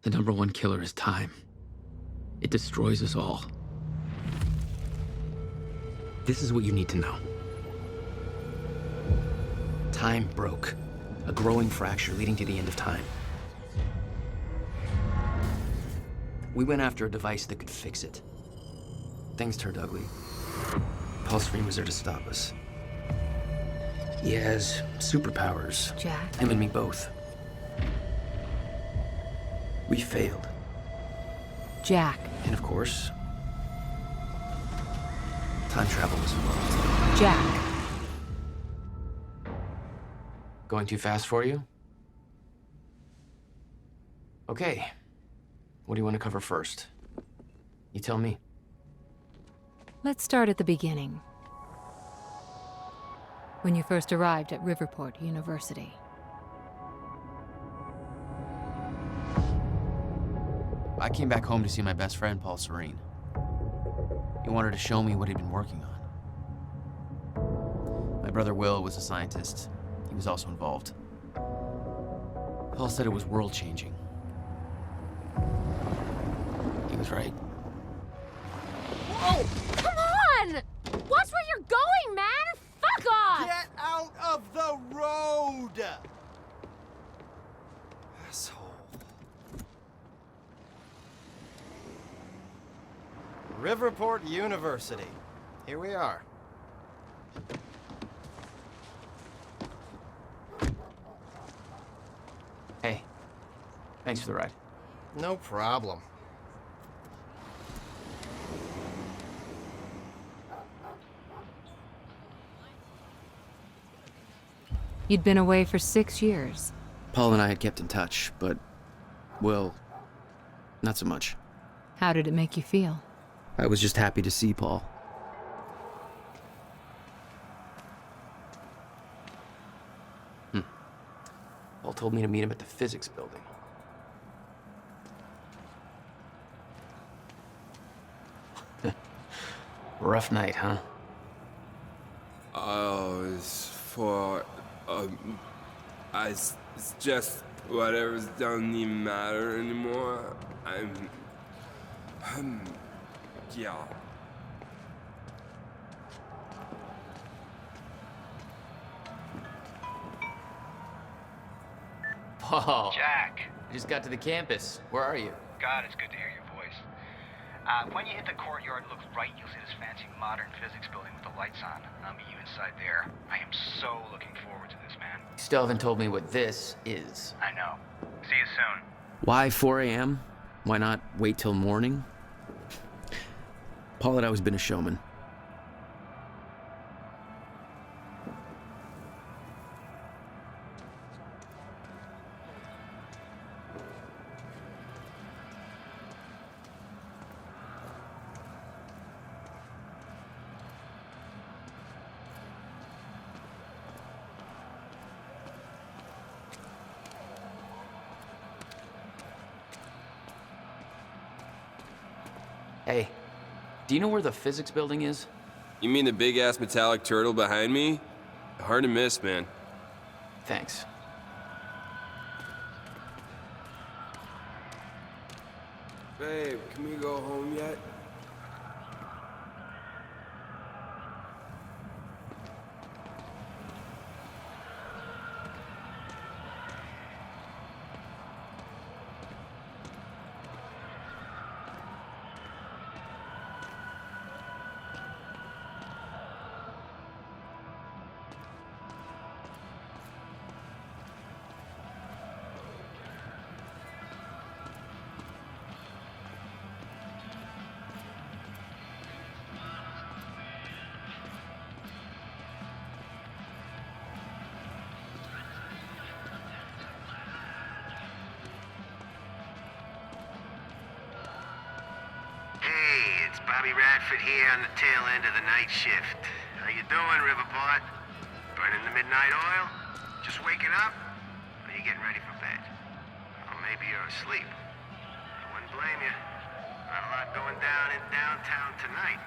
The #1 killer is time. It destroys us all. This is what you need to know. Time broke. A growing fracture leading to the end of time. We went after a device that could fix it. Things turned ugly. Paul Serene was there to stop us. He has superpowers. Jack? Him and me both. We failed. Jack. And of course, time travel was involved. Jack. Going too fast for you? Okay. What do you want to cover first? You tell me. Let's start at the beginning. When you first arrived at Riverport University. I came back home to see my best friend, Paul Serene. He wanted to show me what he'd been working on. My brother Will was a scientist. He was also involved. Paul said it was world-changing. He was right. Whoa! Come on! Watch where you're going, man! Fuck off! Get out of the road! Asshole. Riverport University. Here we are. Hey, thanks for the ride. No problem. You'd been away for 6 years. Paul and I had kept in touch, but, well, not so much. How did it make you feel? I was just happy to see Paul. Paul told me to meet him at the physics building. Rough night, huh? It's for, it's just whatever's doesn't even matter anymore. Yeah. Paul. Jack. I just got to the campus. Where are you? God, it's good to hear your voice. When you hit the courtyard, look right, you'll see this fancy modern physics building with the lights on. I'll meet you inside there. I am so looking forward to this, man. You still haven't told me what this is. I know. See you soon. Why 4 a.m.? Why not wait till morning? Paul had always been a showman. Hey, do you know where the physics building is? You mean the big-ass metallic turtle behind me? Hard to miss, man. Thanks. Babe, can we go home yet? Bobby Radford here on the tail end of the night shift. How you doing, Riverport? Burning the midnight oil? Just waking up? Or are you getting ready for bed? Or maybe you're asleep. I wouldn't blame you. Not a lot going down in downtown tonight.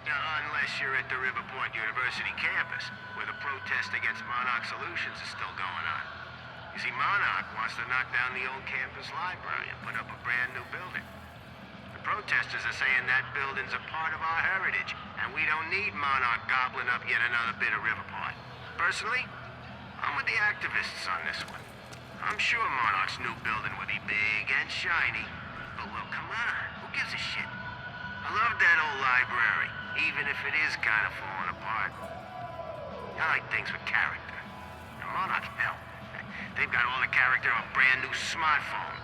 Unless you're at the Riverport University campus, where the protest against Monarch Solutions is still going on. You see, Monarch wants to knock down the old campus library and put up a brand new building. The protesters are saying that building's a part of our heritage, and we don't need Monarch gobbling up yet another bit of Riverport. Personally, I'm with the activists on this one. I'm sure Monarch's new building would be big and shiny, but well, come on, who gives a shit? I love that old library, even if it is kind of falling apart. I like things with character. And Monarch, hell, they've got all the character of a brand new smartphone.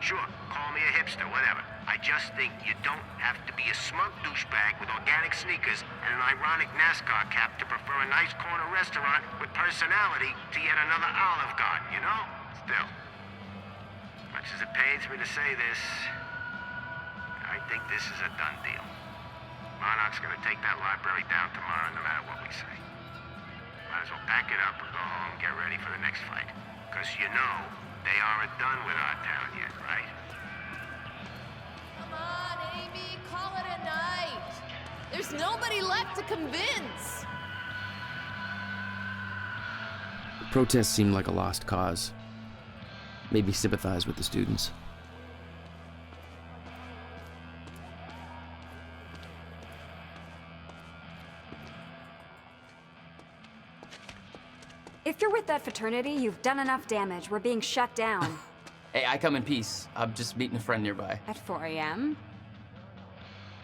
Sure, call me a hipster, whatever. I just think you don't have to be a smug douchebag with organic sneakers and an ironic NASCAR cap to prefer a nice corner restaurant with personality to yet another Olive Garden, you know? Still, much as it pains me to say this, I think this is a done deal. Monarch's gonna take that library down tomorrow no matter what we say. Might as well pack it up and go home and get ready for the next fight. Because you know, they aren't done with our town yet, right? Come on, Amy, call it a night. There's nobody left to convince. The protests seemed like a lost cause. Made me sympathize with the students. If you're with that fraternity, you've done enough damage. We're being shut down. Hey, I come in peace. I'm just meeting a friend nearby. At 4 a.m.?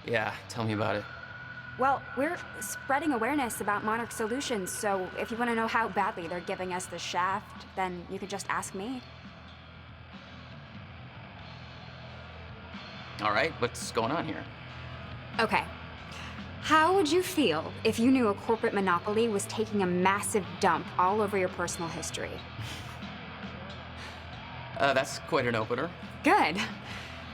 Yeah, tell me about it. Well, we're spreading awareness about Monarch Solutions, so if you want to know how badly they're giving us the shaft, then you could just ask me. All right, what's going on here? Okay. How would you feel if you knew a corporate monopoly was taking a massive dump all over your personal history? That's quite an opener. Good.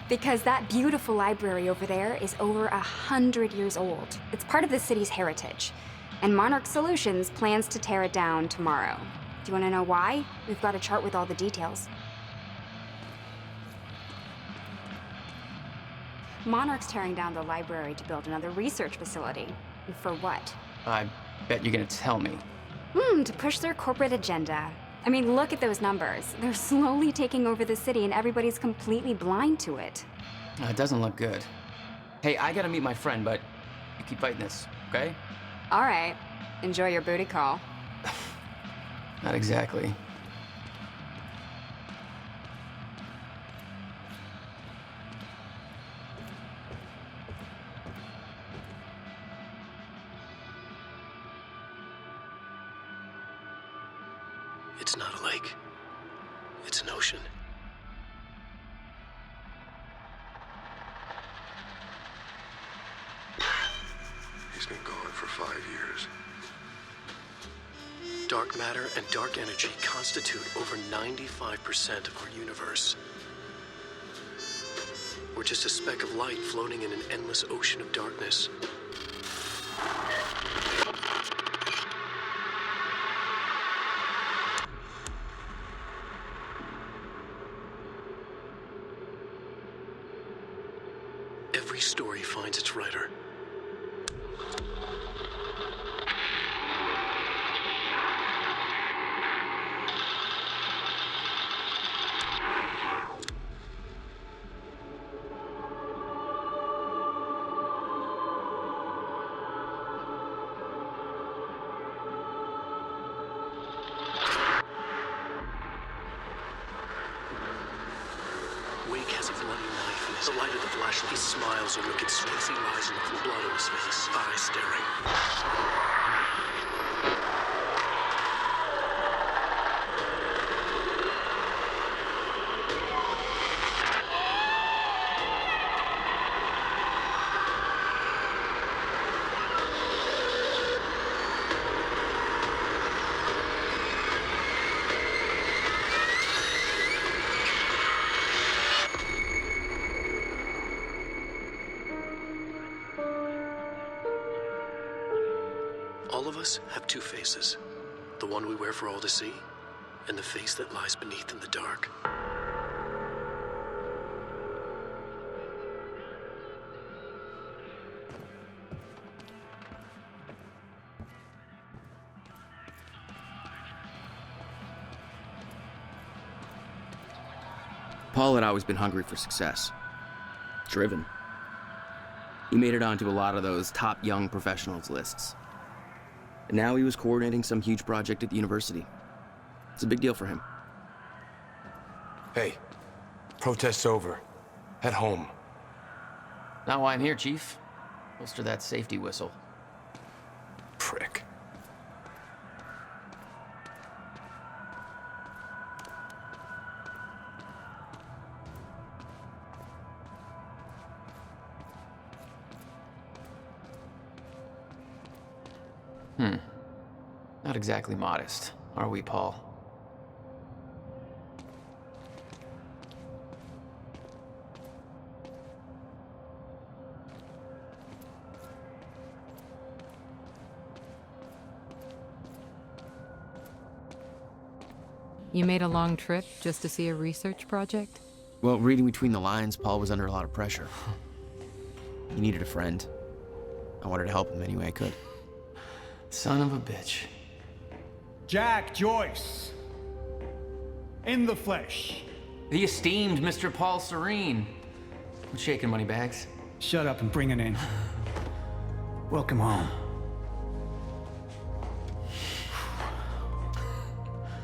Because that beautiful library over there is over 100 years old. It's part of the city's heritage. And Monarch Solutions plans to tear it down tomorrow. Do you want to know why? We've got a chart with all the details. Monarch's tearing down the library to build another research facility. And for what? I bet you're gonna tell me. To push their corporate agenda. I mean, look at those numbers. They're slowly taking over the city and everybody's completely blind to it. It doesn't look good. Hey, I gotta meet my friend, but you keep fighting this, okay? All right. Enjoy your booty call. Not exactly. It's not a lake. It's an ocean. He's been gone for 5 years. Dark matter and dark energy constitute over 95% of our universe. We're just a speck of light floating in an endless ocean of darkness. Every story finds its writer. Wake has a bloody knife in the light of the flashlight. He smiles a wicked smile as he lies enough with blood on his face, eyes staring. All of us have two faces. The one we wear for all to see, and the face that lies beneath in the dark. Paul had always been hungry for success. Driven. He made it onto a lot of those top young professionals lists. And now he was coordinating some huge project at the university. It's a big deal for him. Hey, protest's over. Head home. Not why I'm here, Chief. Holster that safety whistle. Prick. Not exactly modest, are we, Paul? You made a long trip just to see a research project? Well, reading between the lines, Paul was under a lot of pressure. He needed a friend. I wanted to help him any way I could. Son of a bitch. Jack, Joyce. In the flesh. The esteemed Mr. Paul Serene. What's shaking, money bags? Shut up and bring it in. Welcome home.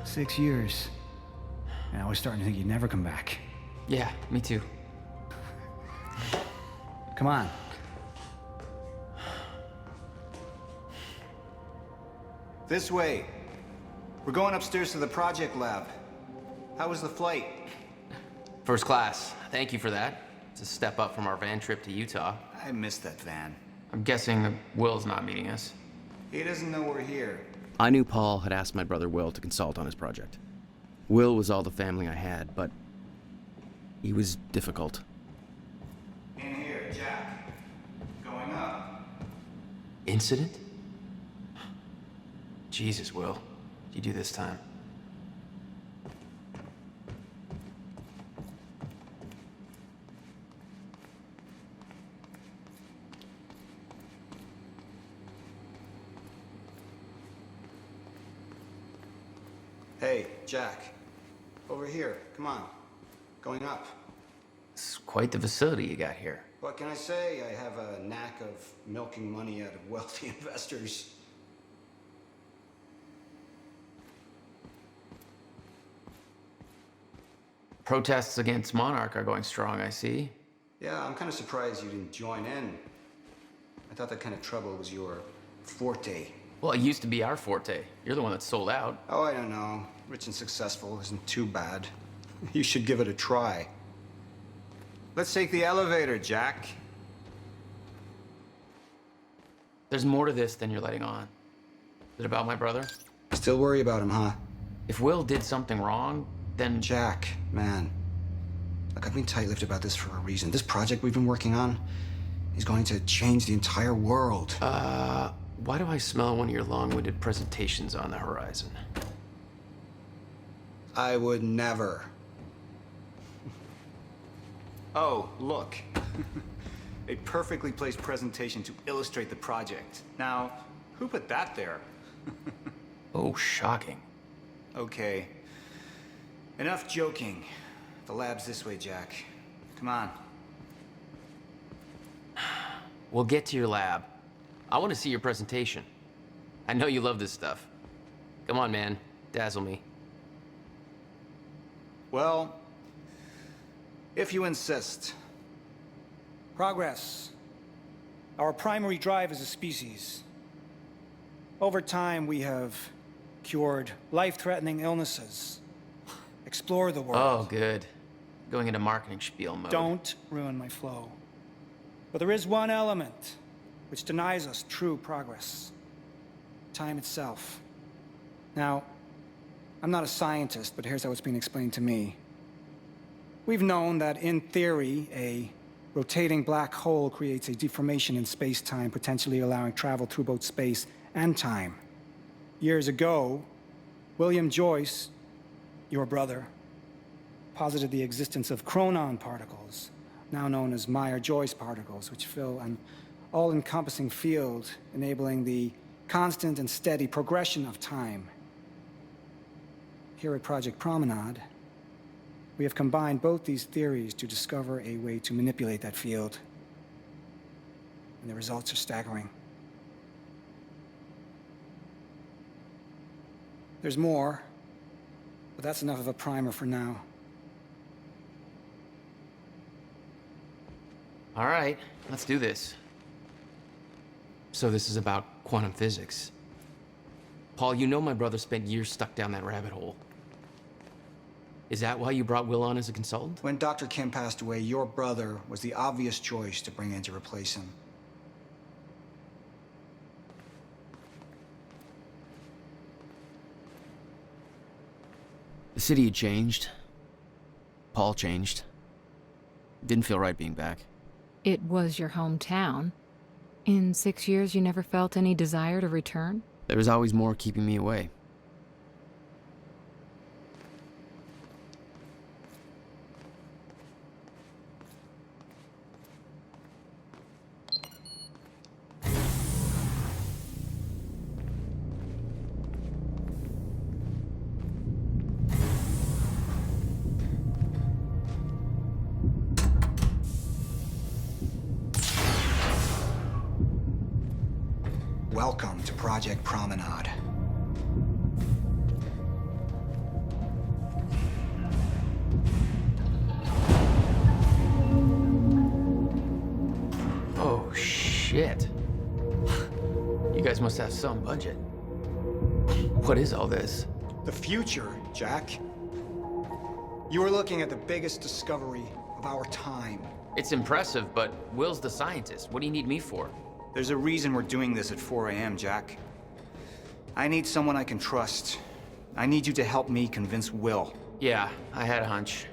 6 years. And I was starting to think you'd never come back. Yeah, me too. Come on. This way. We're going upstairs to the project lab. How was the flight? First class. Thank you for that. It's a step up from our van trip to Utah. I missed that van. I'm guessing that Will's not meeting us. He doesn't know we're here. I knew Paul had asked my brother Will to consult on his project. Will was all the family I had, but he was difficult. In here, Jack. Going up. Incident? Jesus, Will. What'd you do this time? Hey, Jack. Over here. Come on. Going up. It's quite the facility you got here. What can I say? I have a knack of milking money out of wealthy investors. Protests against Monarch are going strong, I see. Yeah, I'm kind of surprised you didn't join in. I thought that kind of trouble was your forte. Well, it used to be our forte. You're the one that sold out. Oh, I don't know. Rich and successful isn't too bad. You should give it a try. Let's take the elevator, Jack. There's more to this than you're letting on. Is it about my brother? Still worry about him, huh? If Will did something wrong, then... Jack, man. Look, I've been tight-lipped about this for a reason. This project we've been working on is going to change the entire world. Why do I smell one of your long-winded presentations on the horizon? I would never. Oh, look. A perfectly placed presentation to illustrate the project. Now, who put that there? Oh, shocking. Okay. Enough joking. The lab's this way, Jack. Come on. We'll get to your lab. I want to see your presentation. I know you love this stuff. Come on, man. Dazzle me. Well, if you insist. Progress. Our primary drive as a species. Over time, we have cured life-threatening illnesses. Explore the world. Oh, good. Going into marketing spiel mode. Don't ruin my flow. But there is one element which denies us true progress. Time itself. Now, I'm not a scientist, but here's how it's been explained to me. We've known that, in theory, a rotating black hole creates a deformation in space-time, potentially allowing travel through both space and time. Years ago, William Joyce, your brother, posited the existence of chronon particles, now known as Meyer-Joyce particles, which fill an all-encompassing field, enabling the constant and steady progression of time. Here at Project Promenade, We have combined both these theories to discover a way to manipulate that field. And the results are staggering. There's more, but that's enough of a primer for now. All right, let's do this. So this is about quantum physics. Paul, you know my brother spent years stuck down that rabbit hole. Is that why you brought Will on as a consultant? When Dr. Kim passed away, your brother was the obvious choice to bring in to replace him. The city had changed. Paul changed. Didn't feel right being back. It was your hometown. In 6 years, you never felt any desire to return? There was always more keeping me away. Welcome to Project Promenade. Oh, shit. You guys must have some budget. What is all this? The future, Jack. You are looking at the biggest discovery of our time. It's impressive, but Will's the scientist. What do you need me for? There's a reason we're doing this at 4 a.m., Jack. I need someone I can trust. I need you to help me convince Will. Yeah, I had a hunch.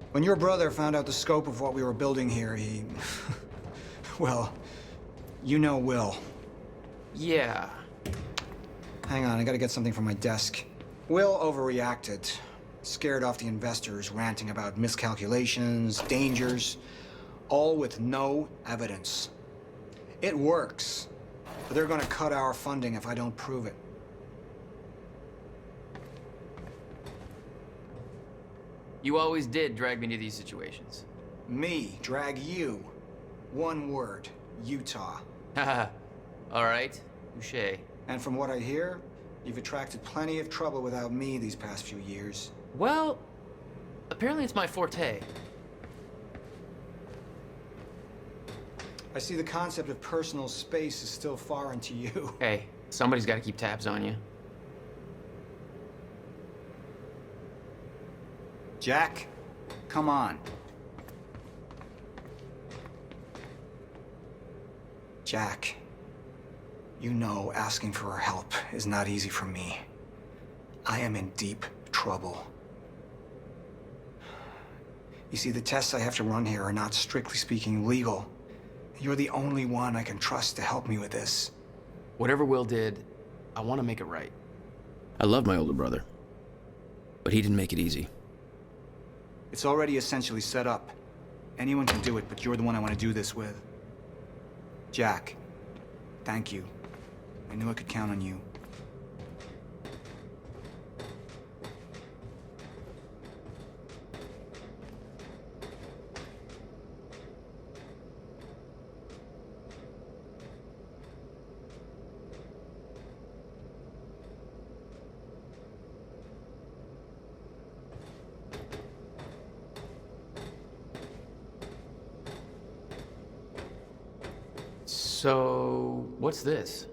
When your brother found out the scope of what we were building here, he... well, you know Will. Yeah. Hang on, I gotta get something from my desk. Will overreacted. Scared off the investors, ranting about miscalculations, dangers, all with no evidence. It works, but they're gonna cut our funding if I don't prove it. You always did drag me to these situations. Me drag you. One word, Utah. Haha. All right, touché. And from what I hear, you've attracted plenty of trouble without me these past few years. Well, apparently it's my forte. I see the concept of personal space is still foreign to you. Hey, somebody's got to keep tabs on you. Jack, come on. Jack, you know asking for her help is not easy for me. I am in deep trouble. You see, the tests I have to run here are not strictly speaking legal. You're the only one I can trust to help me with this. Whatever Will did, I want to make it right. I love my older brother, but he didn't make it easy. It's already essentially set up. Anyone can do it, but you're the one I want to do this with. Jack, thank you. I knew I could count on you. So, what's this?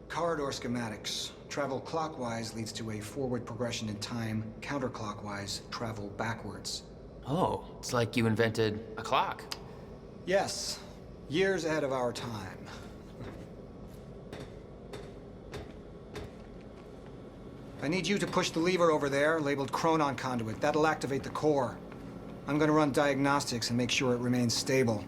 Corridor schematics. Travel clockwise leads to a forward progression in time. Counterclockwise, travel backwards. Oh, it's like you invented a clock. Yes, years ahead of our time. I need you to push the lever over there, labeled Chronon Conduit. That'll activate the core. I'm gonna run diagnostics and make sure it remains stable.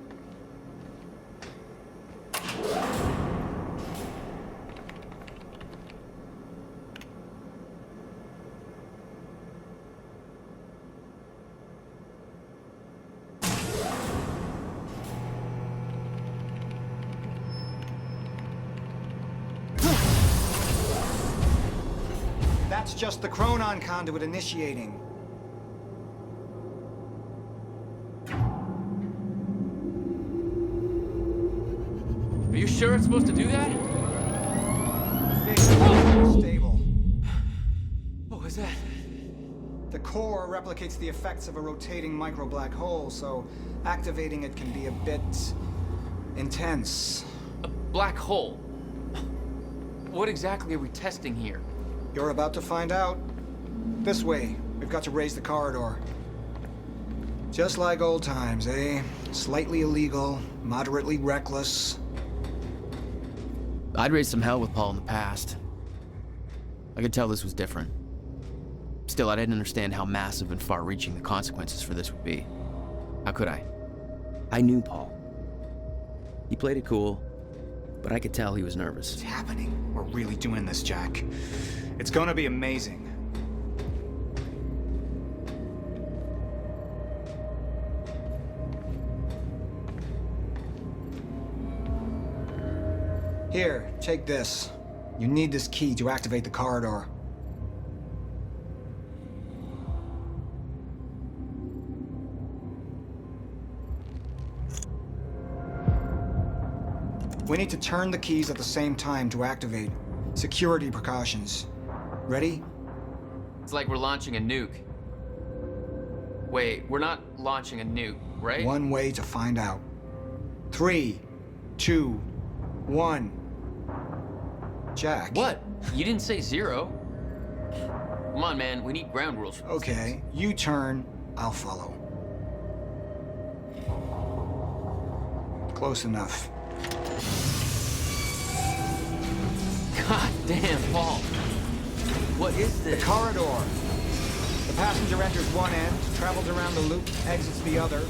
That's just the Chronon Conduit initiating. sure it's supposed to do that? Stable. What was that? The core replicates the effects of a rotating micro-black hole, so activating it can be a bit intense. A black hole? What exactly are we testing here? You're about to find out. This way. We've got to raise the corridor. Just like old times, eh? Slightly illegal, moderately reckless. I'd raised some hell with Paul in the past. I could tell this was different. Still, I didn't understand how massive and far-reaching the consequences for this would be. How could I? I knew Paul. He played it cool, but I could tell he was nervous. What's happening? We're really doing this, Jack. It's gonna be amazing. Here, take this. You need this key to activate the corridor. We need to turn the keys at the same time to activate. Security precautions. Ready? It's like we're launching a nuke. Wait, we're not launching a nuke, right? One way to find out. 3, 2, 1. Jack. What? You didn't say 0. Come on, man. We need ground rules for this. Okay, you turn, I'll follow. Close enough. God damn, Paul. What is this? The corridor. The passenger enters one end, travels around the loop, exits the other,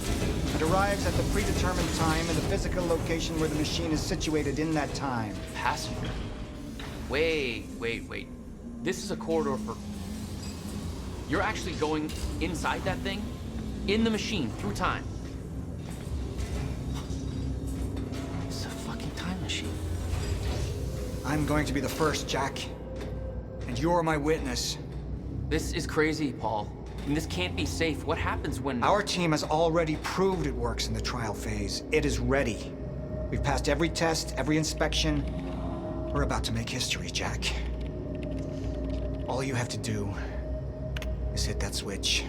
and arrives at the predetermined time in the physical location where the machine is situated in that time. Passenger? Wait. This is a corridor for... You're actually going inside that thing? In the machine, through time? It's a fucking time machine. I'm going to be the first, Jack. And you're my witness. This is crazy, Paul. And this can't be safe. What happens when... Our team has already proved it works in the trial phase. It is ready. We've passed every test, every inspection. We're about to make history, Jack. All you have to do is hit that switch.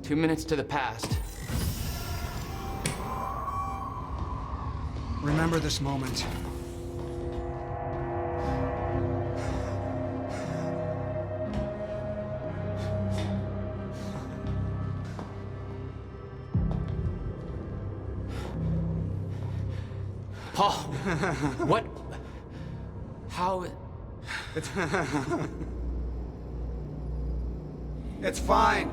Two minutes to the past. Remember this moment. Paul, what? How? It's fine.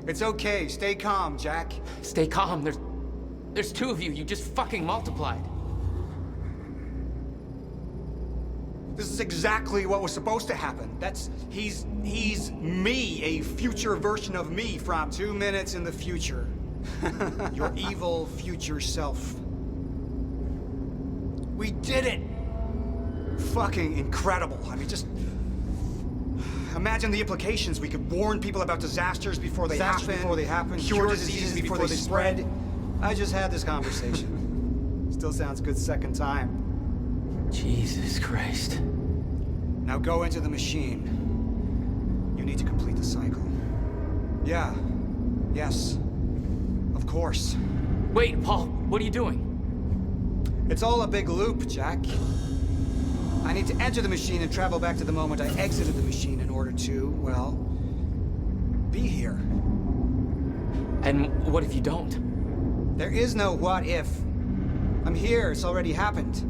It's okay. Stay calm, Jack. Stay calm. There's two of you. You just fucking multiplied. This is exactly what was supposed to happen. He's me, a future version of me from 2 minutes in the future. Your evil future self. We did it! Fucking incredible. I mean, just... imagine the implications. We could warn people about disasters before they happen. Cure diseases before they spread. I just had this conversation. Still sounds good second time. Jesus Christ. Now go into the machine. You need to complete the cycle. Yeah. Yes. Of course. Wait, Paul, what are you doing? It's all a big loop, Jack. I need to enter the machine and travel back to the moment I exited the machine in order to, well, be here. And what if you don't? There is no what if. I'm here, it's already happened.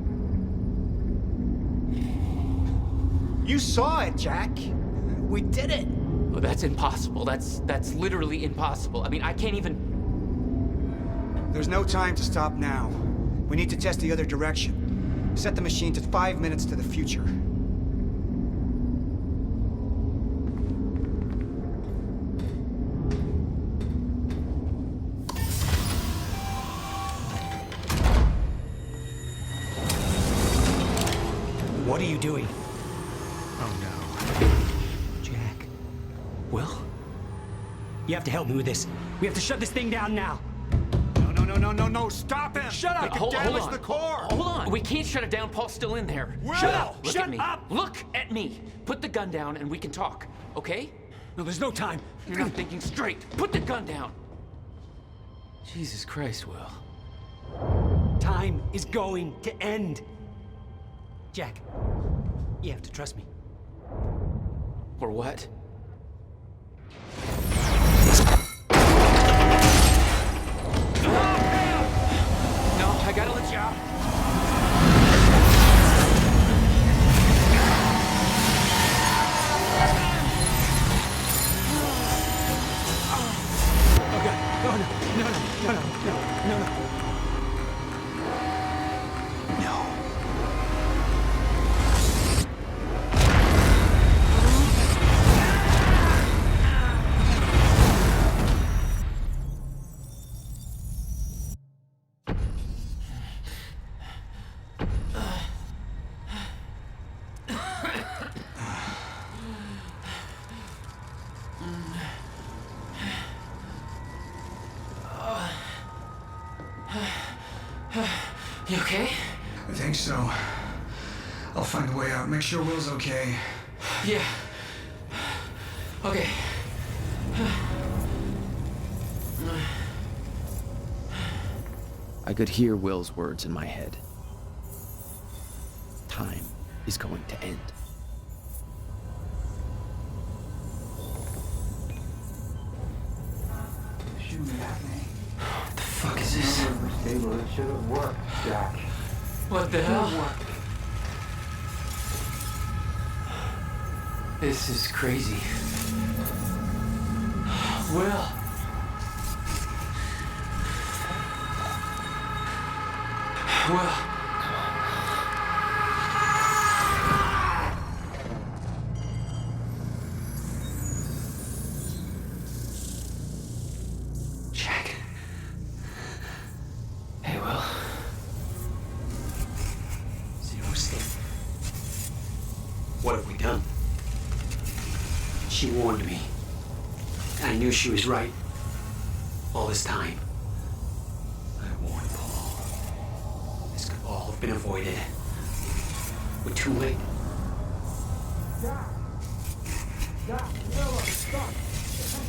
You saw it, Jack. We did it. Oh, that's impossible. That's literally impossible. I mean, I can't even... There's no time to stop now. We need to test the other direction. Set the machine to 5 minutes to the future. What are you doing? Oh no. Jack. Will? You have to help me with this. We have to shut this thing down now. No, stop him! Shut up! It could damage the core! Hold on. We can't shut it down. Paul's still in there. Will! Shut up! Look Shut at me. up! Look at me. Put the gun down and we can talk, okay? No, there's no time. You're not thinking straight. Put the gun down. Jesus Christ, Will. Time is going to end. Jack, you have to trust me. Or what? No, I gotta let you out. Oh God! No! You okay? I think so. I'll find a way out. Make sure Will's okay. Yeah. Okay. I could hear Will's words in my head. Time is going to end. Shouldn't be happening. What the fuck is this? Stable. It should have worked, Jack. What the hell? This is crazy. Will. Will. Jack. Hey, Will. Zero step. What have we done? She warned me. I knew she was right. All this time. I warned Paul. This could all have been avoided. We're too late. Jack, Miller, stop!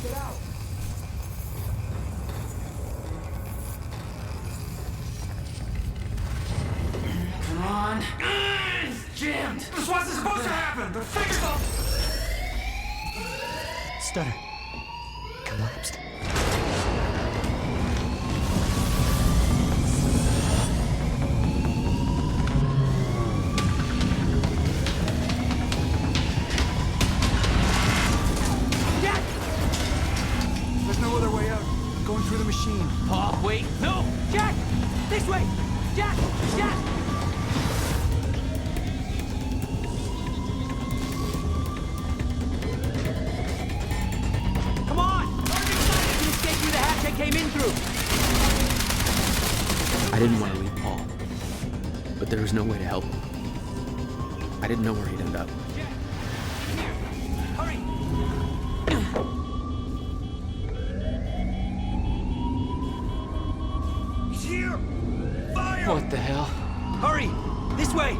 Get out! Come on. It's jammed. This wasn't supposed to happen! The figure's all... Stutter. Collapsed. Jack! There's no other way out. I'm going through the machine. Paul, wait. No! Jack! This way! Jack! Jack! Come on! You can escape through the hatch I came in through! I didn't want to leave Paul, but there was no way to help him. I didn't know where he'd end up. Hurry! He's here! Fire! What the hell? Hurry! This way!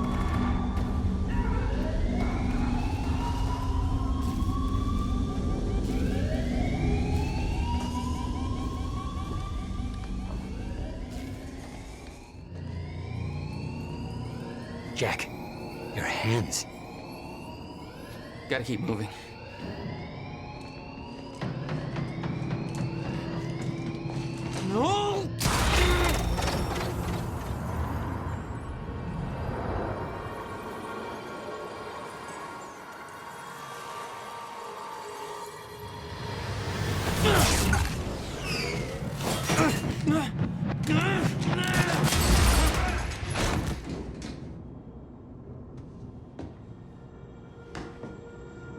Jack, your hands. Gotta keep moving. No!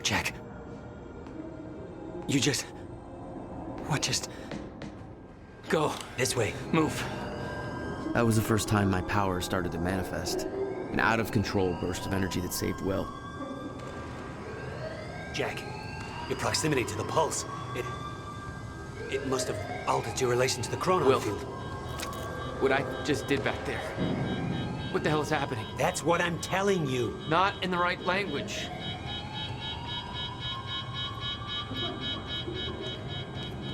Jack. You just... What just... Go. This way. Move. That was the first time my power started to manifest. An out-of-control burst of energy that saved Will. Jack, Your proximity to the pulse, it must have altered your relation to the chronon Will, field. what I just did back there. What the hell is happening? That's what I'm telling you. Not in the right language.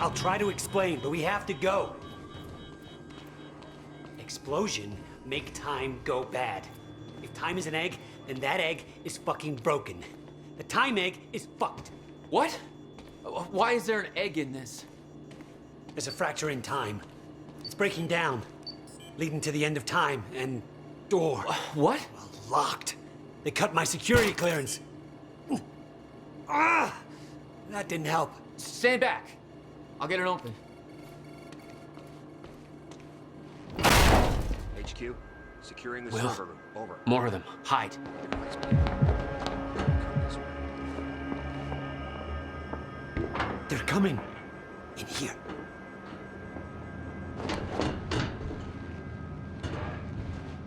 I'll try to explain, but we have to go. Explosion make time go bad. If time is an egg, then that egg is fucking broken. The time egg is fucked. What? Why is there an egg in this? There's a fracture in time. It's breaking down, leading to the end of time, and door. What? Locked. They cut my security clearance. Ah! That didn't help. Stand back. I'll get it open. HQ, securing the Will, server room. Over. More of them. Hide. They're coming. In here.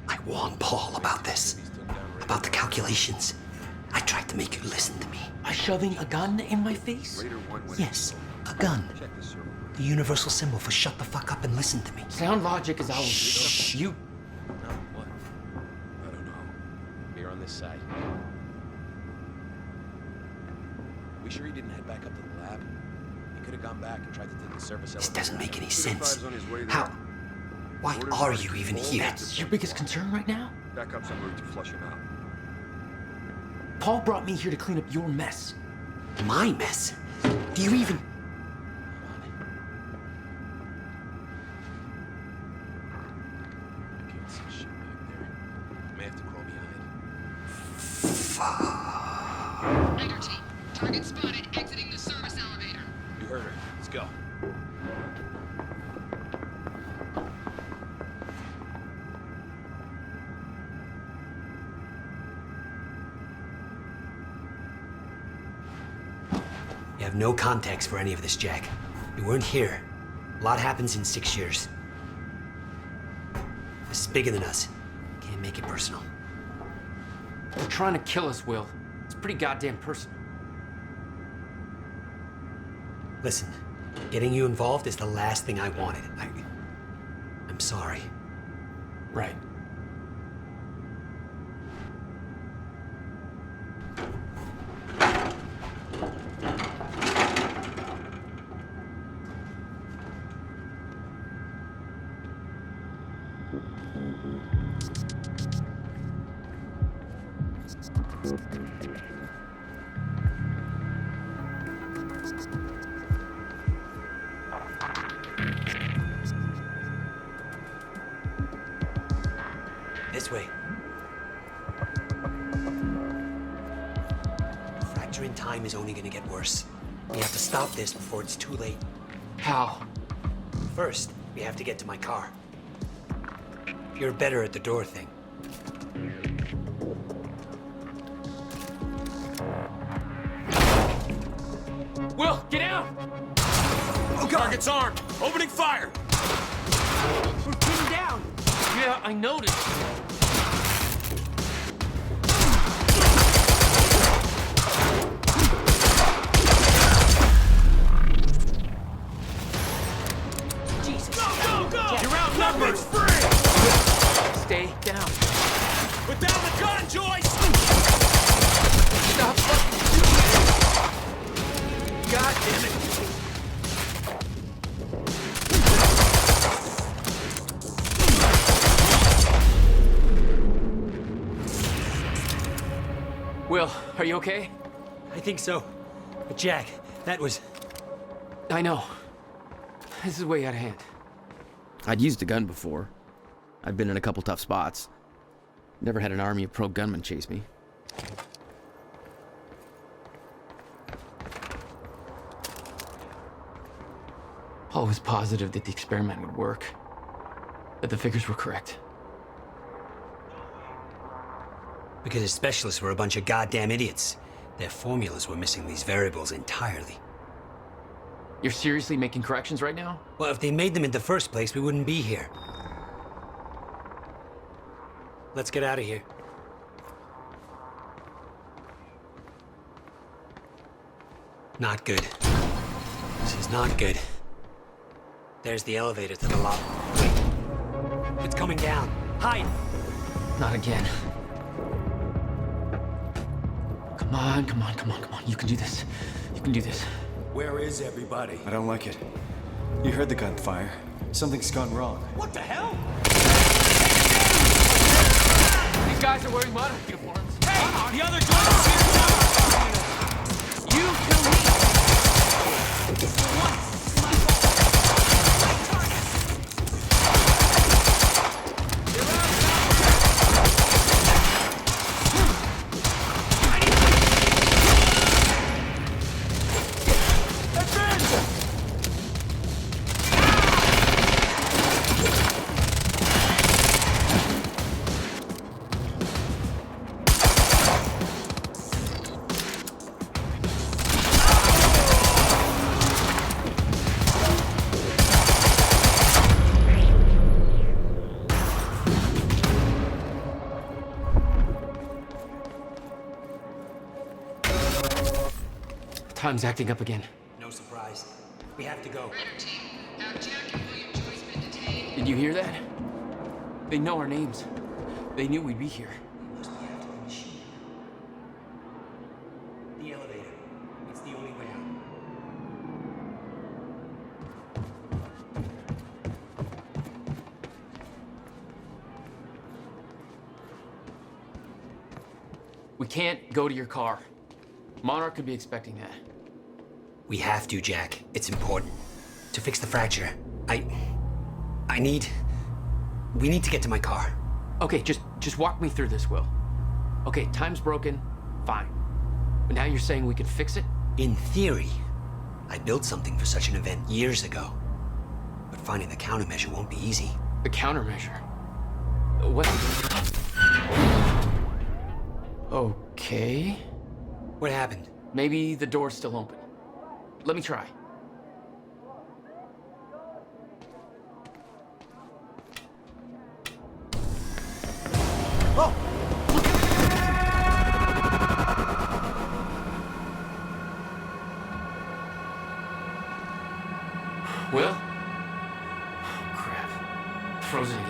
I warned Paul about this. About the calculations. I tried to make you listen to me. By shoving a gun in my face? Yes, a gun. The universal symbol for shut the fuck up and listen to me. Sound logic is always... Shh. You... No, what? I don't know. Here on this side. We sure he didn't head back up to the lab? He could have gone back and tried to take the surface This elevator. doesn't make any sense. How? Why are you even here? That's your biggest concern right now? Back up somewhere to flush him out. Paul brought me here to clean up your mess. My mess? Do you even... I can't see shit back there. May have to crawl behind. Raider team, target spotted exiting the service elevator. You heard her. Let's go. You have no context for any of this, Jack. You weren't here. A lot happens in 6 years. This is bigger than us. Can't make it personal. They're trying to kill us, Will. It's pretty goddamn personal. Listen, getting you involved is the last thing I wanted. I'm sorry. Right. This way. Fracture in time is only gonna get worse. We have to stop this before it's too late. How? First, we have to get to my car. You're better at the door thing. Will, get out! Oh, God! Target's armed! Opening fire! We're pinned down! Yeah, I noticed. Jesus. Go, go, go! Jack, You're outnumbered! Free! Stay down. Put down the gun, Joyce! Stop fucking shooting! God damn it! Will, are you okay? I think so. But Jack, that was... I know. This is way out of hand. I'd used a gun before. I'd been in a couple tough spots. Never had an army of pro gunmen chase me. Paul was positive that the experiment would work. That the figures were correct. Because his specialists were a bunch of goddamn idiots. Their formulas were missing these variables entirely. You're seriously making corrections right now? Well, if they made them in the first place, we wouldn't be here. Let's get out of here. Not good. This is not good. There's the elevator to the lobby. Wait. It's coming down. Hide! Not again. Come on, come on, come on, come on. You can do this. You can do this. Where is everybody? I don't like it. You heard the gunfire. Something's gone wrong. What the hell? These guys are wearing Monarch uniforms. Hey! The other Joyce is here! You kill me! For once! Time's acting up again. No surprise. We have to go. Did you hear that? They know our names. They knew we'd be here. Must be after the machine. The elevator. It's the only way out. We can't go to your car. Monarch could be expecting that. We have to, Jack. It's important. To fix the fracture, we need to get to my car. Okay, just walk me through this, Will. Okay, time's broken. Fine. But now you're saying we could fix it? In theory. I built something for such an event years ago. But finding the countermeasure won't be easy. The countermeasure? What? Okay. What happened? Maybe the door's still open. Let me try. Oh! Will? Oh, crap. Frozen again.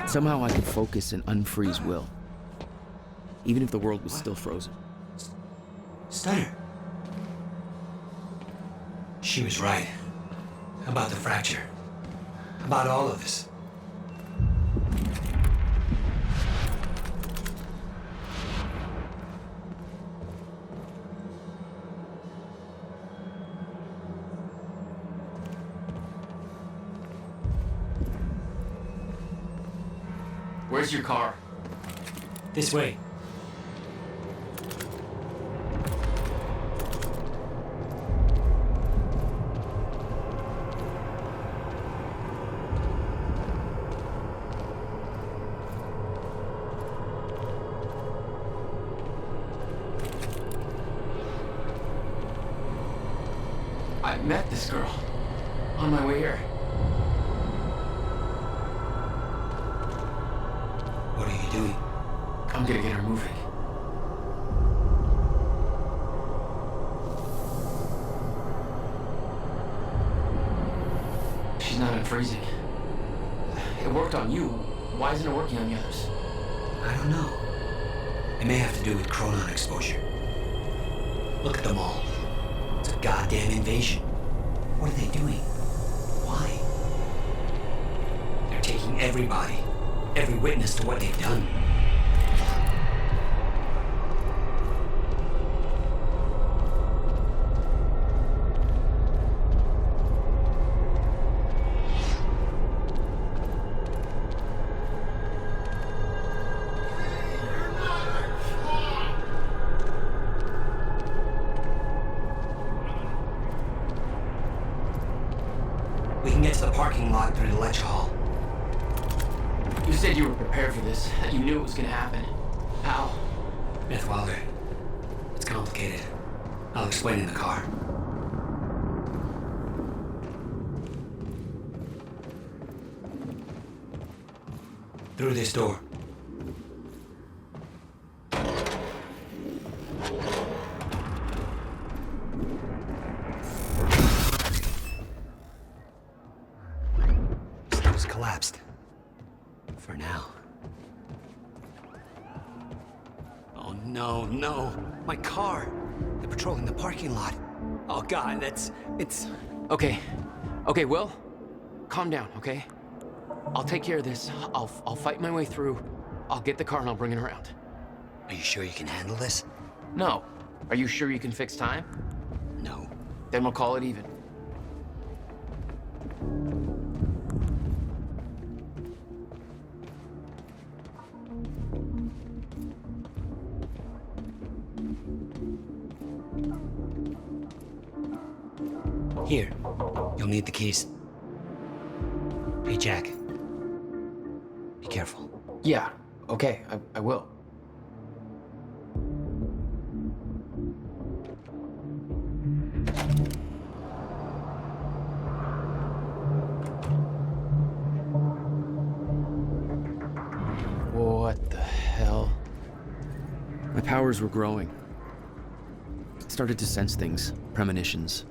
Somehow I could focus and unfreeze Will, even if the world was still frozen. Stunner. She was right. About the fracture. About all of this. Where's your car? This way. I met this girl on my way here. What are you doing? I'm gonna get her moving. She's not unfreezing. It worked on you. Why isn't it working on the others? I don't know. It may have to do with chronon exposure. Look at them all. It's a goddamn invasion. What are they doing? Why? They're taking everybody, every witness to what they've done. We can get to the parking lot through the lecture hall. You said you were prepared for this, that you knew it was gonna happen. How? Myth Wilder. It's complicated. I'll explain in the car. Through this door. It's collapsed. For now. Oh no, no. My car. They're patrolling the parking lot. Oh god, it's... Okay. Okay, Will. Calm down, okay? I'll take care of this. I'll fight my way through. I'll get the car and I'll bring it around. Are you sure you can handle this? No. Are you sure you can fix time? No. Then we'll call it even. Here. You'll need the keys. Hey, Jack. Be careful. Yeah, okay, I will. What the hell? My powers were growing. Started to sense things, premonitions.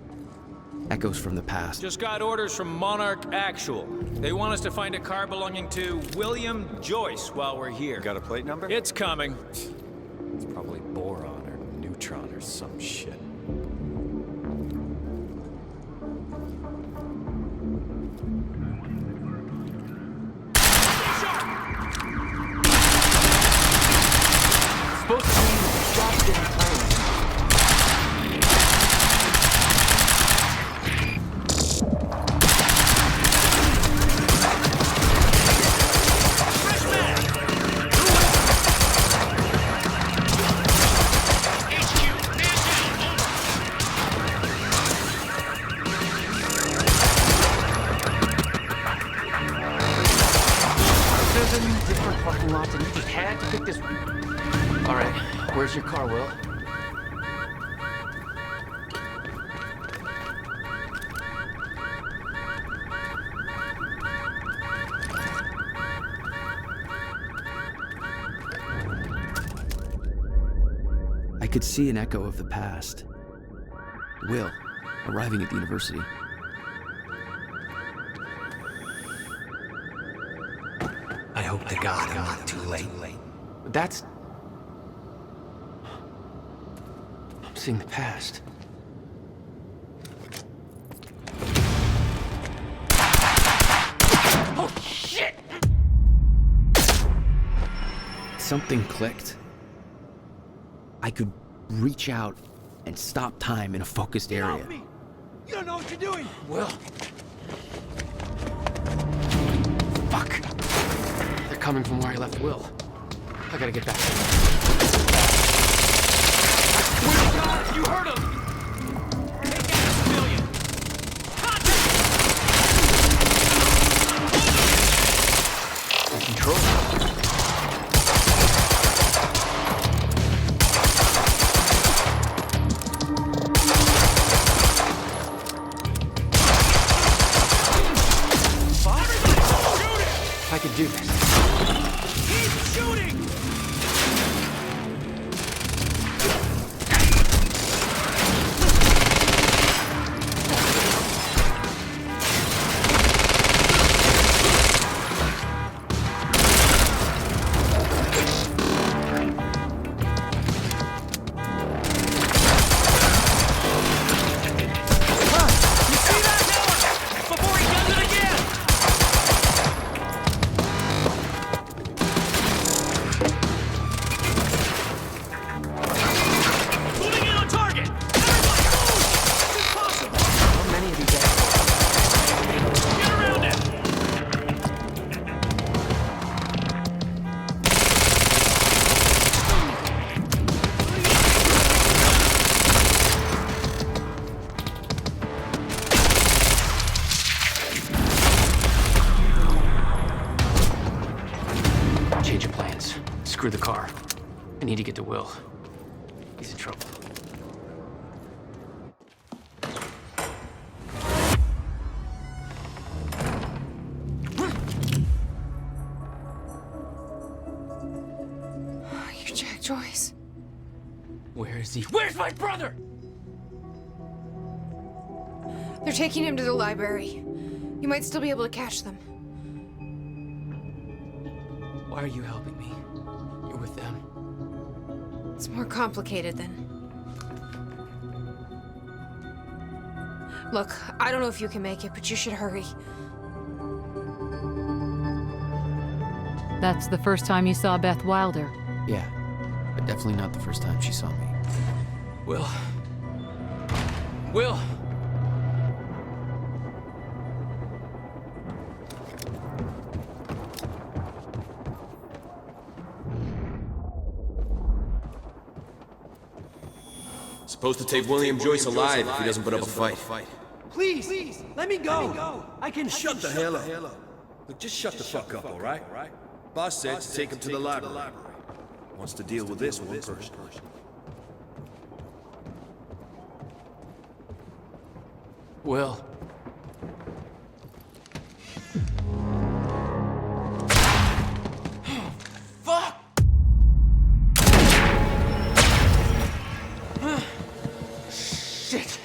Echoes from the past. Just got orders from Monarch Actual. They want us to find a car belonging to William Joyce while we're here. Got a plate number? It's coming. It's probably boron or neutron or some shit. Supposed to be stopped in time. Different parking lots, and you just had to pick this one. All right, where's your car, Will? I could see an echo of the past. Will, arriving at the university. I hope to God I'm not too late. That's... I'm seeing the past. Oh, shit! Something clicked. I could reach out and stop time in a focused area. Help me! You don't know what you're doing! Will. Fuck. They're coming from where I left Will. I gotta get back. You heard him! Take out a civilian! Control. I could do this. Keep shooting! Screw the car. I need to get to Will. He's in trouble. Joyce. Where is he? Where's my brother? They're taking him to the library. You might still be able to catch them. Why are you helping me? You're with them. It's more complicated than... Look, I don't know if you can make it, but you should hurry. That's the first time you saw Beth Wilder. Yeah, but definitely not the first time she saw me. Will. Supposed to take William Joyce alive if he doesn't put up a fight. Please, let me go. I can Shut the hell up. Look, just shut the fuck up, all right? Boss said to take him to the library. Wants to deal with this one first. Will. Fuck! Shit.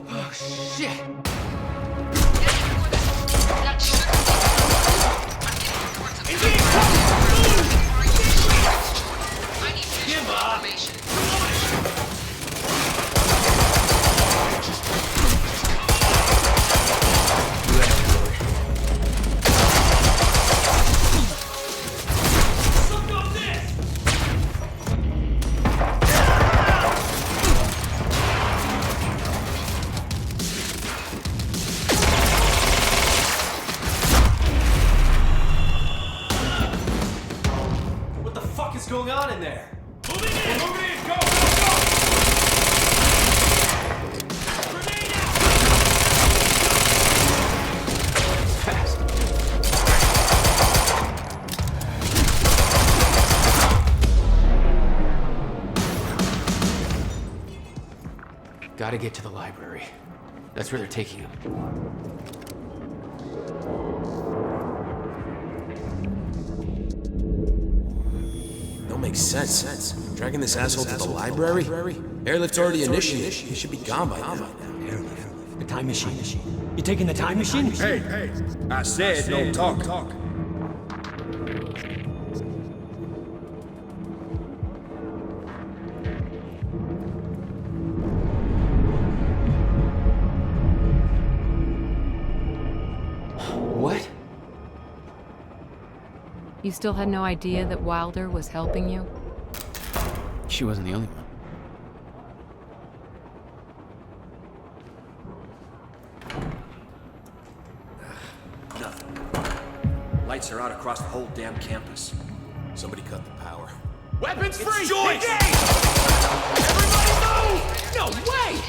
Oh, shit. What the fuck is going on in there? Moving in! Go! Grenade out! Fast. Gotta get to the library. That's where they're taking him. Don't make sense. Dragging this asshole to the library? Airlift's already initiated. He should be gone by now. Airlift. The time machine. You taking the time machine? Hey, I said no talk. What? You still had no idea that Wilder was helping you? She wasn't the only one. Nothing. Lights are out across the whole damn campus. Somebody cut the power. Weapons free! Joyce! Engage! Everybody move! No way!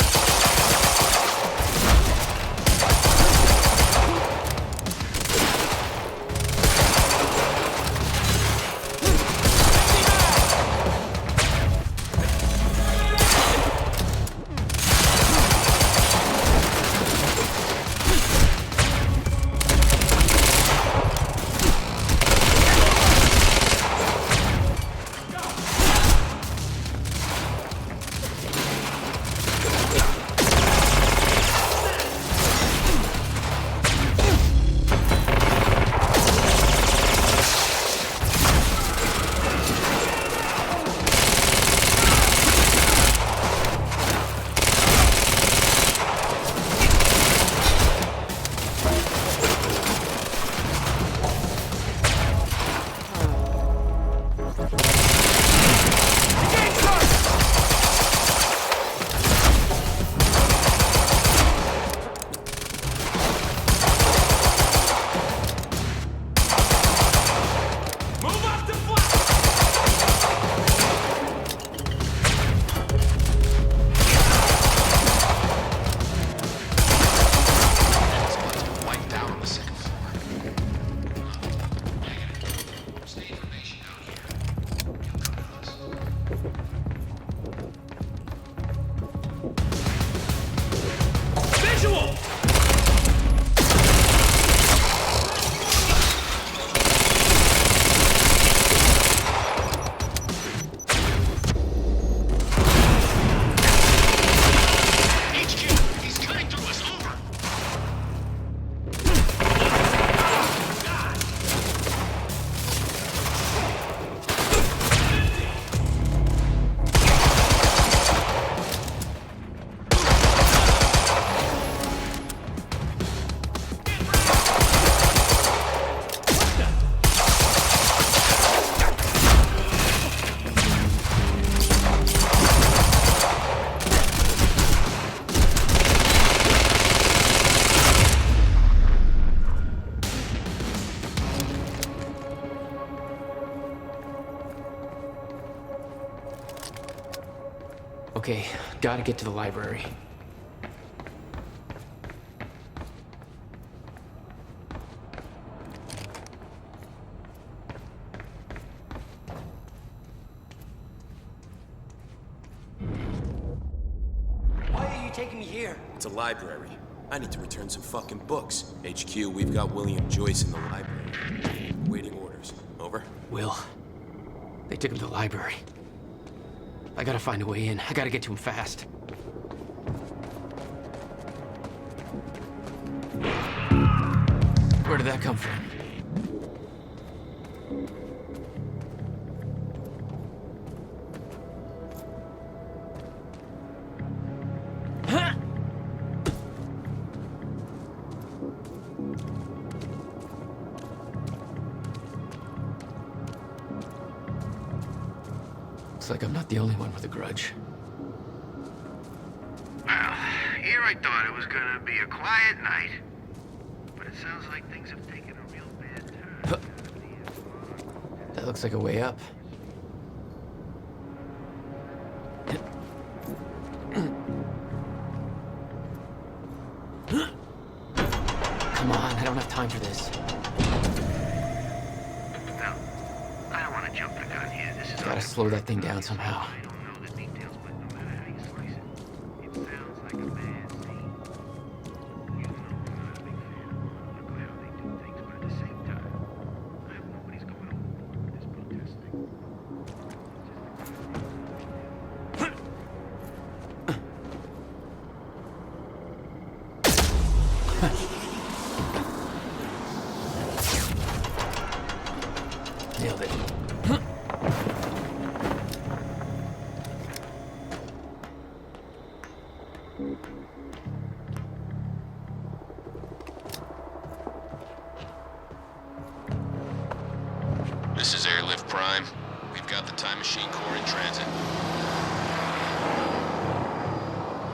Okay, gotta get to the library. Why are you taking me here? It's a library. I need to return some fucking books. HQ, we've got William Joyce in the library. Waiting orders. Over? Will. They took him to the library. I gotta find a way in. I gotta get to him fast. Where did that come from? Looks like I'm not the only one with a grudge. Well, here I thought it was gonna be a quiet night. But it sounds like things have taken a real bad turn. That looks like a way up. Come on, I don't have time for this. No, I don't want to jump the gun here. This is Gotta slow that thing down somehow. I don't know the details, but no matter how you slice it, it sounds like a bad scene. You know I'm not a big fan of how they do things, but at the same time, I hope nobody's going overboard with this protesting. Nailed it. This is Airlift Prime. We've got the Time Machine Corps in transit.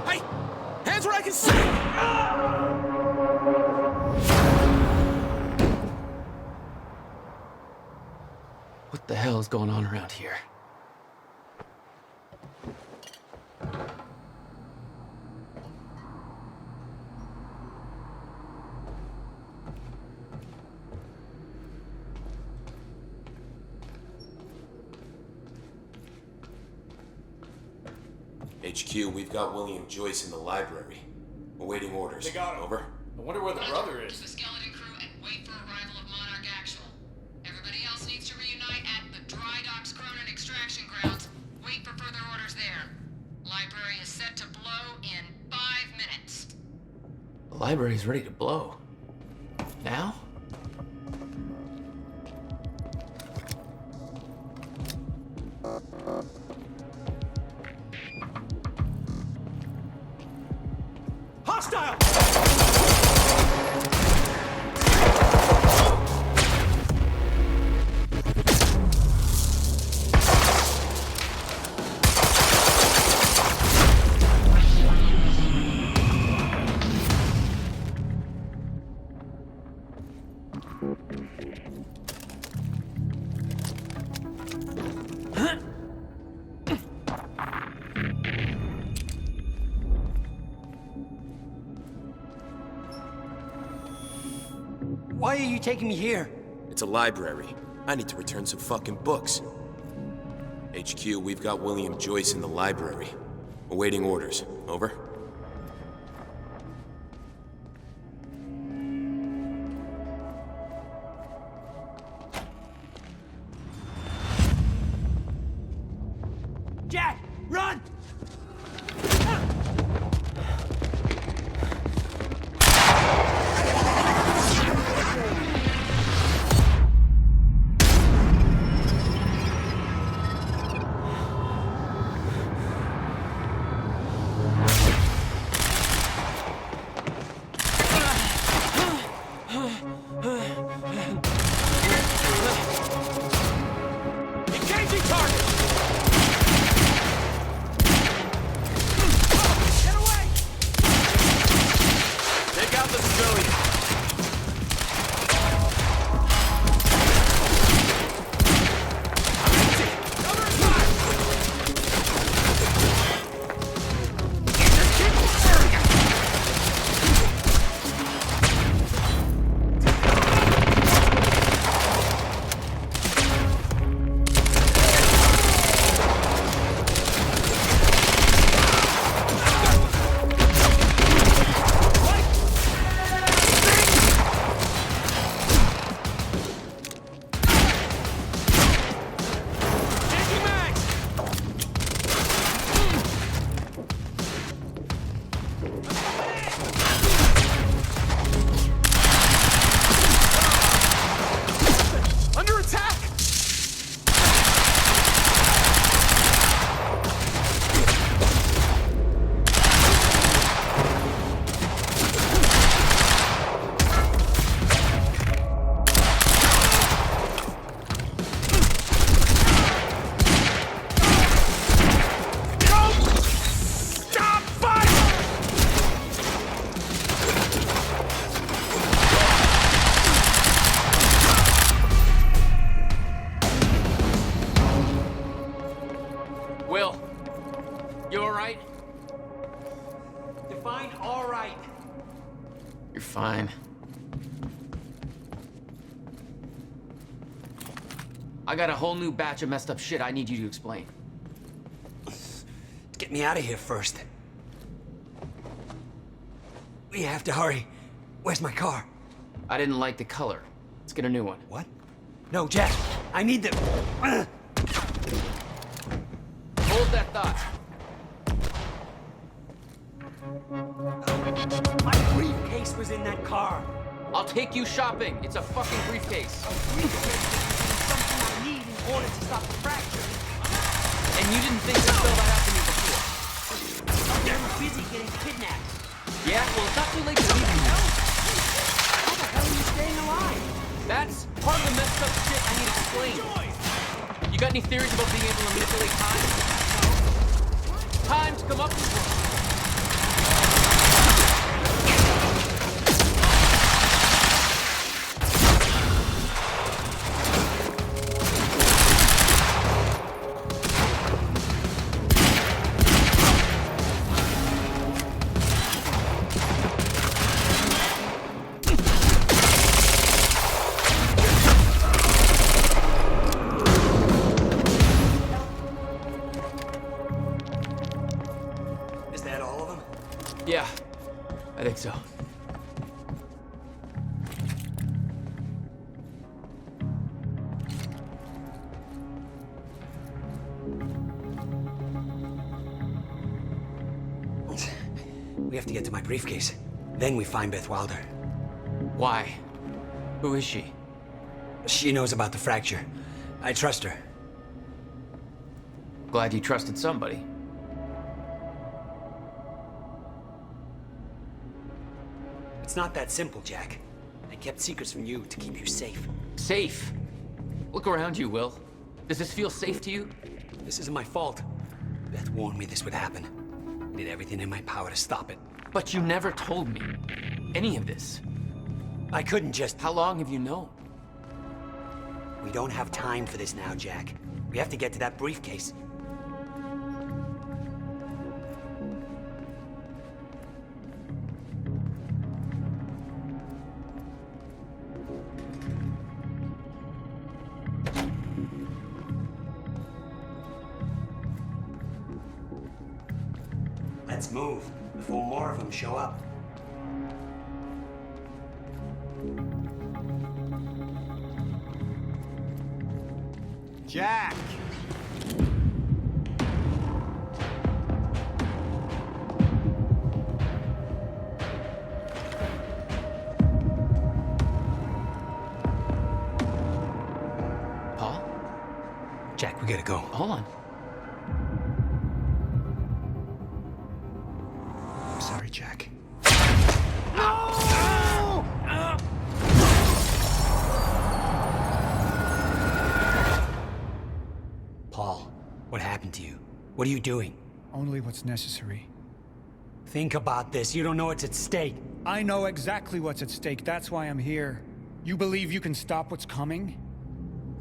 Hey! Hands where I can see! What the hell is going on around here? HQ, we've got William Joyce in the library. Awaiting orders. They got him. Over? I wonder where the brother is. The skeleton crew and wait for arrival of Monarch Actual. Everybody else needs to reunite at the Dry Docks Cronin extraction grounds. Wait for further orders there. Library is set to blow in 5 minutes. The library's ready to blow. Now? Hostile! Why are you taking me here? It's a library. I need to return some fucking books. HQ, we've got William Joyce in the library. Awaiting orders. Over? Jack, run! Fine. I got a whole new batch of messed up shit I need you to explain. Get me out of here first. We have to hurry. Where's my car? I didn't like the color. Let's get a new one. What? No, Jack. I need the... Hold that thought. My briefcase was in that car. I'll take you shopping. It's a fucking briefcase. A briefcase is something I need in order to stop the fracture. And you didn't think to spell that out to me before. They were busy getting kidnapped. Yeah? Well, it's not too late to leave you now. How the hell are you staying alive? That's part of the messed up shit I need explained. You got any theories about being able to manipulate time? Time to come up with one. Yeah, I think so. We have to get to my briefcase. Then we find Beth Wilder. Why? Who is she? She knows about the fracture. I trust her. Glad you trusted somebody. It's not that simple, Jack. I kept secrets from you to keep you safe. Safe? Look around you, Will. Does this feel safe to you? This isn't my fault. Beth warned me this would happen. I did everything in my power to stop it. But you never told me any of this. I couldn't just... How long have you known? We don't have time for this now, Jack. We have to get to that briefcase. Let's move before more of them show up. Jack! Paul? Jack, we gotta go. Hold on. I'm sorry, Jack. Paul, what happened to you? What are you doing? Only what's necessary. Think about this. You don't know what's at stake. I know exactly what's at stake. That's why I'm here. You believe you can stop what's coming?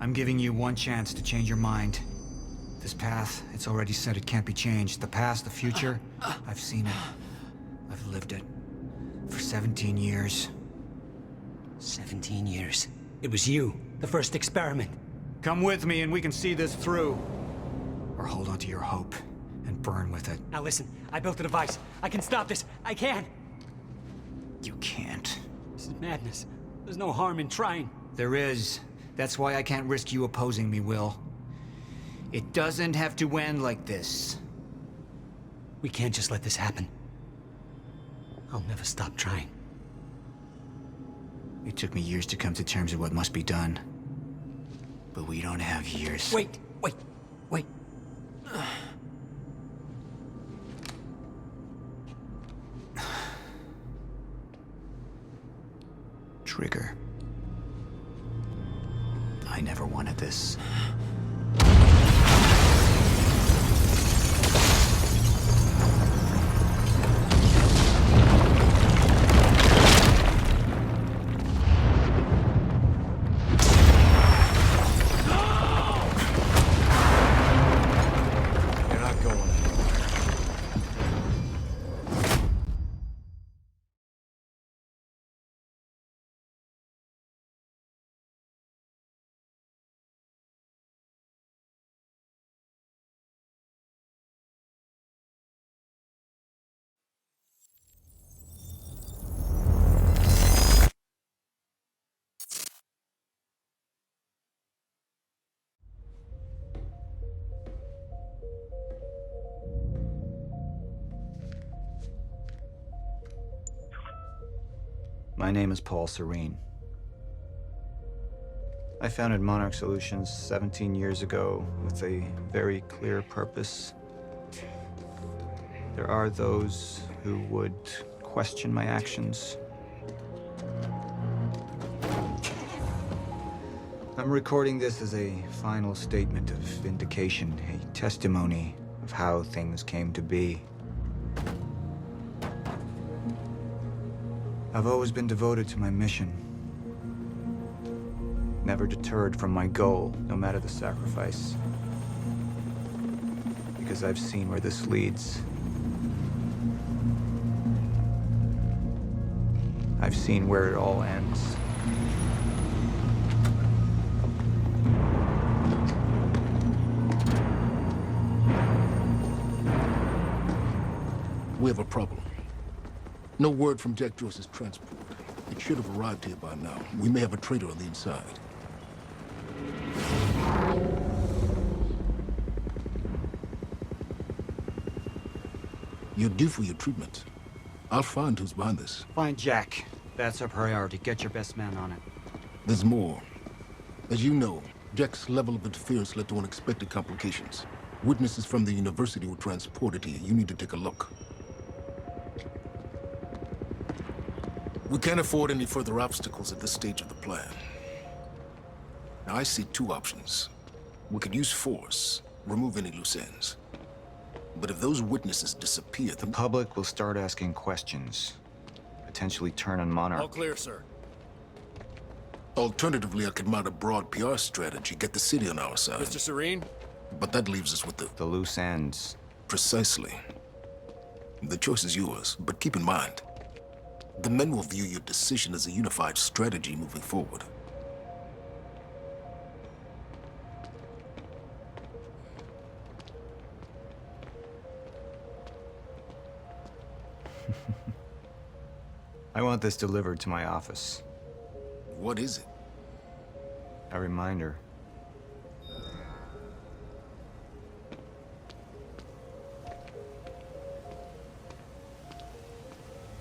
I'm giving you one chance to change your mind. This path, it's already said it can't be changed. The past, the future, I've seen it. I've lived it. For 17 years. 17 years. It was you, the first experiment. Come with me and we can see this through. Or hold on to your hope and burn with it. Now listen, I built a device. I can stop this. I can. You can't. This is madness. There's no harm in trying. There is. That's why I can't risk you opposing me, Will. It doesn't have to end like this. We can't just let this happen. I'll never stop trying. It took me years to come to terms with what must be done. But we don't have years. Wait. Trigger. I never wanted this. My name is Paul Serene. I founded Monarch Solutions 17 years ago with a very clear purpose. There are those who would question my actions. I'm recording this as a final statement of vindication, a testimony of how things came to be. I've always been devoted to my mission. Never deterred from my goal, no matter the sacrifice. Because I've seen where this leads. I've seen where it all ends. We have a problem. No word from Jack Joyce's transport. It should have arrived here by now. We may have a traitor on the inside. You're due for your treatment. I'll find who's behind this. Find Jack. That's our priority. Get your best man on it. There's more. As you know, Jack's level of interference led to unexpected complications. Witnesses from the university were transported here. You need to take a look. We can't afford any further obstacles at this stage of the plan. Now, I see two options. We could use force, remove any loose ends. But if those witnesses disappear, the public will start asking questions. Potentially turn on Monarch. All clear, sir. Alternatively, I could mount a broad PR strategy, get the city on our side. Mr. Serene? But that leaves us with the loose ends. Precisely. The choice is yours, but keep in mind, the men will view your decision as a unified strategy moving forward. I want this delivered to my office. What is it? A reminder.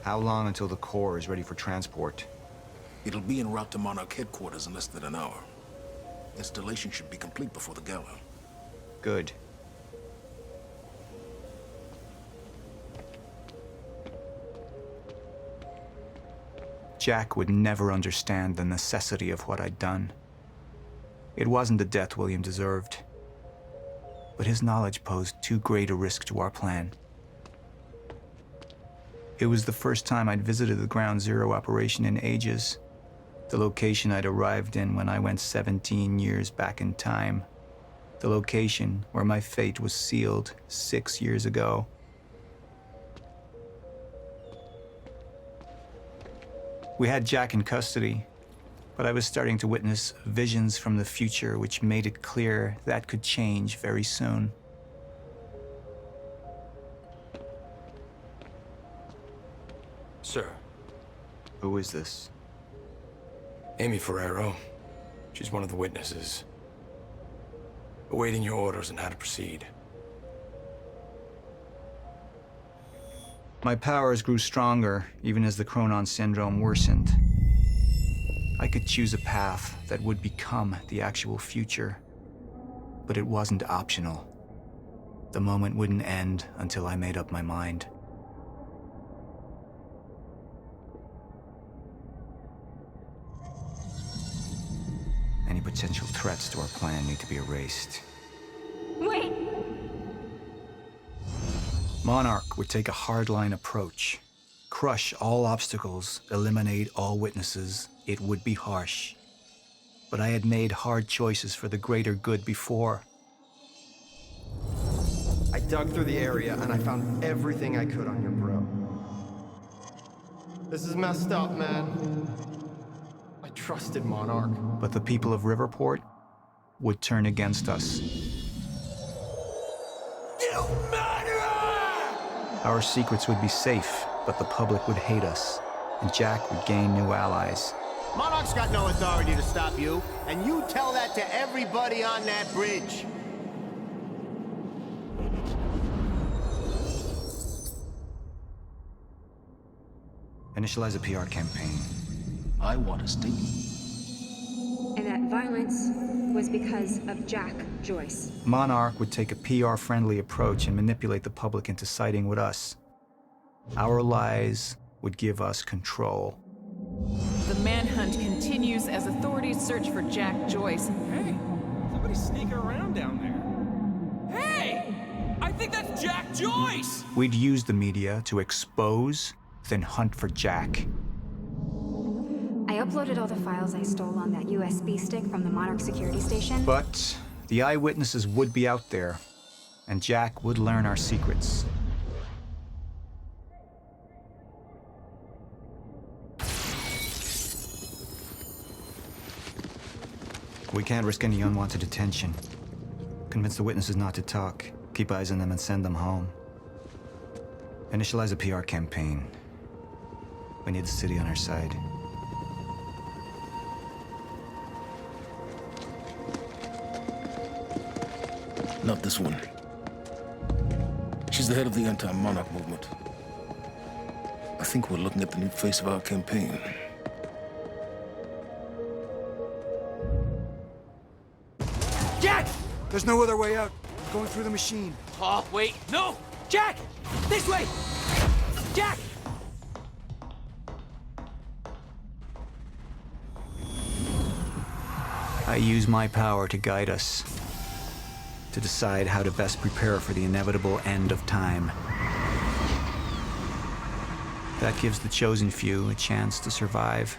How long until the core is ready for transport? It'll be en route to Monarch headquarters in less than an hour. Installation should be complete before the gala. Good. Jack would never understand the necessity of what I'd done. It wasn't the death William deserved, but his knowledge posed too great a risk to our plan. It was the first time I'd visited the Ground Zero operation in ages, the location I'd arrived in when I went 17 years back in time, the location where my fate was sealed 6 years ago. We had Jack in custody, but I was starting to witness visions from the future which made it clear that could change very soon. Sir. Who is this? Amy Ferrero. She's one of the witnesses. Awaiting your orders on how to proceed. My powers grew stronger, even as the Chronon syndrome worsened. I could choose a path that would become the actual future, but it wasn't optional. The moment wouldn't end until I made up my mind. Any potential threats to our plan need to be erased. Wait! Monarch would take a hardline approach. Crush all obstacles, eliminate all witnesses. It would be harsh. But I had made hard choices for the greater good before. I dug through the area and I found everything I could on your bro. This is messed up, man. I trusted Monarch. But the people of Riverport would turn against us. Our secrets would be safe, but the public would hate us, and Jack would gain new allies. Monarch's got no authority to stop you, and you tell that to everybody on that bridge. Initialize a PR campaign. I want a statement. And that violence was because of Jack Joyce. Monarch would take a PR-friendly approach and manipulate the public into siding with us. Our lies would give us control. The manhunt continues as authorities search for Jack Joyce. Hey, somebody's sneaking around down there. Hey! I think that's Jack Joyce! We'd use the media to expose, then hunt for Jack. I uploaded all the files I stole on that USB stick from the Monarch security station. But the eyewitnesses would be out there, and Jack would learn our secrets. We can't risk any unwanted attention. Convince the witnesses not to talk. Keep eyes on them and send them home. Initialize a PR campaign. We need the city on our side. Not this one. She's the head of the anti-Monarch movement. I think we're looking at the new face of our campaign. Jack! There's no other way out. I'm going through the machine. Oh, wait, no! Jack! This way! Jack! I use my power to guide us, to decide how to best prepare for the inevitable end of time. That gives the chosen few a chance to survive.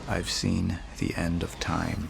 I've seen the end of time.